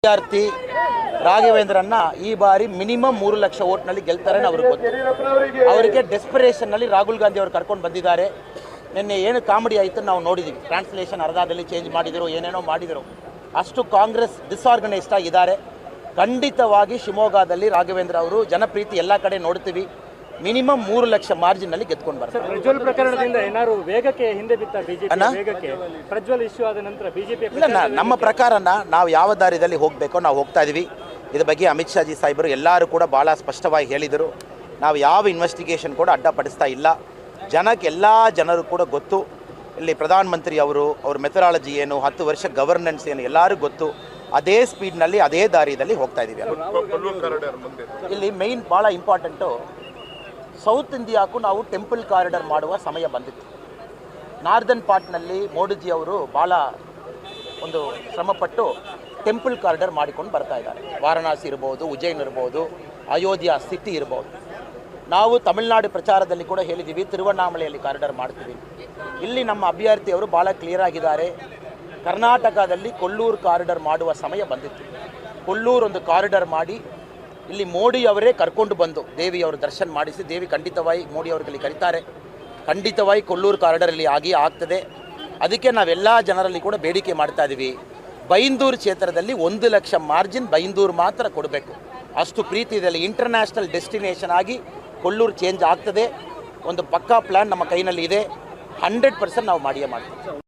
ವಿದ್ಯಾರ್ಥಿ ರಾಘವೇಂದ್ರನ್ನ ಈ ಬಾರಿ ಮಿನಿಮಮ್ 3 ಲಕ್ಷ ಓಟ್ನಲ್ಲಿ ಗೆಲ್ತಾರೆ ಅವ್ರಿಗೆ ಗೊತ್ತು. ಅವರಿಗೆ ಡೆಸ್ಪರೇಷನ್ನಲ್ಲಿ ರಾಹುಲ್ ಗಾಂಧಿ ಅವರು ಕರ್ಕೊಂಡು ಬಂದಿದ್ದಾರೆ. ನಿನ್ನೆ ಏನು ಕಾಮಿಡಿ ಆಯಿತು ನಾವು ನೋಡಿದ್ದೀವಿ. ಟ್ರಾನ್ಸ್ಲೇಷನ್ ಅರ್ಧದಲ್ಲಿ ಚೇಂಜ್ ಮಾಡಿದರು, ಏನೇನೋ ಮಾಡಿದರು. ಅಷ್ಟು ಕಾಂಗ್ರೆಸ್ ಡಿಸ್ಆರ್ಗನೈಸ್ಡ್ ಆಗಿದ್ದಾರೆ. ಖಂಡಿತವಾಗಿ ಶಿವಮೊಗ್ಗದಲ್ಲಿ ರಾಘವೇಂದ್ರ ಅವರು ಜನಪ್ರೀತಿ ಎಲ್ಲ ಕಡೆ ನೋಡ್ತೀವಿ. ಮಿನಿಮಮ್ 3 ಲಕ್ಷ ಮಾರ್ಜಿನಲ್ಲಿ ಗೆದ್ಕೊಂಡು ಬರ್ತಾರೆ. ಪ್ರಜ್ವಲ್ ಪ್ರಕರಣದಿಂದ ಏನಾದ್ರು ವೇಗಕ್ಕೆ ಹಿಂದೆ ಬಿತ್ತ ಬಿಜೆಪಿ ವೇಗಕ್ಕೆ ಪ್ರಜ್ವಲ್ ಇಶ್ಯೂ ಆದ ನಂತರ ಬಿಜೆಪಿ ಇಲ್ಲ, ನಮ್ಮ ಪ್ರಕಾರನ ನಾವು ಯಾವ ದಾರಿಯಲ್ಲಿ ಹೋಗಬೇಕೋ ನಾವು ಹೋಗ್ತಾ ಇದ್ದೀವಿ. ಇದ್ರ ಬಗ್ಗೆ ಅಮಿತ್ ಶಾ ಜಿ ಸಾಹೇಬರು ಎಲ್ಲರೂ ಕೂಡ ಭಾಳ ಸ್ಪಷ್ಟವಾಗಿ ಹೇಳಿದರು. ನಾವು ಯಾವ ಇನ್ವೆಸ್ಟಿಗೇಷನ್ ಕೂಡ ಅಡ್ಡಪಡಿಸ್ತಾ ಇಲ್ಲ. ಜನಕ್ಕೆ ಎಲ್ಲ ಜನರು ಕೂಡ ಗೊತ್ತು. ಇಲ್ಲಿ ಪ್ರಧಾನಮಂತ್ರಿ ಅವ್ರ ಮೆಥಡಾಲಜಿ ಏನು, 10 ವರ್ಷ ಗವರ್ನೆನ್ಸ್ ಏನು ಎಲ್ಲರೂ ಗೊತ್ತು. ಅದೇ ಸ್ಪೀಡ್ನಲ್ಲಿ ಅದೇ ದಾರಿಯಲ್ಲಿ ಹೋಗ್ತಾ ಇದ್ದೀವಿ. ಇಲ್ಲಿ ಮೇಯ್ನ್ ಭಾಳ ಇಂಪಾರ್ಟೆಂಟು, ಸೌತ್ ಇಂಡಿಯಾಕ್ಕೂ ನಾವು ಟೆಂಪಲ್ ಕಾರಿಡಾರ್ ಮಾಡುವ ಸಮಯ ಬಂದಿತ್ತು. ನಾರ್ದನ್ ಪಾರ್ಟ್ನಲ್ಲಿ ಮೋದಿಜಿ ಅವರು ಭಾಳ ಒಂದು ಶ್ರಮಪಟ್ಟು ಟೆಂಪಲ್ ಕಾರಿಡಾರ್ ಮಾಡಿಕೊಂಡು ಬರ್ತಾ ಇದ್ದಾರೆ. ವಾರಣಾಸಿ ಇರ್ಬೋದು, ಉಜ್ಜಯಿನ್ ಇರ್ಬೋದು, ಅಯೋಧ್ಯ ಸಿಟಿ ಇರ್ಬೋದು. ನಾವು ತಮಿಳುನಾಡು ಪ್ರಚಾರದಲ್ಲಿ ಕೂಡ ಹೇಳಿದ್ದೀವಿ, ತಿರುವಣ್ಣಾಮಲೆಯಲ್ಲಿ ಕಾರಿಡಾರ್ ಮಾಡ್ತೀವಿ. ಇಲ್ಲಿ ನಮ್ಮ ಅಭ್ಯರ್ಥಿಯವರು ಭಾಳ ಕ್ಲಿಯರ್ ಆಗಿದ್ದಾರೆ. ಕರ್ನಾಟಕದಲ್ಲಿ ಕೊಲ್ಲೂರು ಕಾರಿಡಾರ್ ಮಾಡುವ ಸಮಯ ಬಂದಿತ್ತು. ಕೊಲ್ಲೂರು ಒಂದು ಕಾರಿಡಾರ್ ಮಾಡಿ ಇಲ್ಲಿ ಮೋದಿ ಅವರೇ ಕರ್ಕೊಂಡು ಬಂದು ದೇವಿಯವರು ದರ್ಶನ ಮಾಡಿಸಿ, ದೇವಿ ಖಂಡಿತವಾಗಿ ಮೋದಿ ಅವರಲ್ಲಿ ಕರೀತಾರೆ. ಖಂಡಿತವಾಗಿ ಕೊಲ್ಲೂರು ಕಾರಿಡಾರಲ್ಲಿ ಆಗ್ತದೆ. ಅದಕ್ಕೆ ನಾವೆಲ್ಲ ಜನರಲ್ಲಿ ಕೂಡ ಬೇಡಿಕೆ ಮಾಡ್ತಾ ಇದ್ದೀವಿ. ಬೈಂದೂರು ಕ್ಷೇತ್ರದಲ್ಲಿ 1 ಲಕ್ಷ ಮಾರ್ಜಿನ್ ಬೈಂದೂರು ಮಾತ್ರ ಕೊಡಬೇಕು. ಅಷ್ಟು ಪ್ರೀತಿ ಇದರಲ್ಲಿ ಇಂಟರ್ನ್ಯಾಷನಲ್ ಡೆಸ್ಟಿನೇಷನ್ ಆಗಿ ಕೊಲ್ಲೂರು ಚೇಂಜ್ ಆಗ್ತದೆ. ಒಂದು ಪಕ್ಕಾ ಪ್ಲ್ಯಾನ್ ನಮ್ಮ ಕೈನಲ್ಲಿ ಇದೆ. 100% ನಾವು ಮಾಡಿಯೇ ಮಾಡ್ತೀವಿ.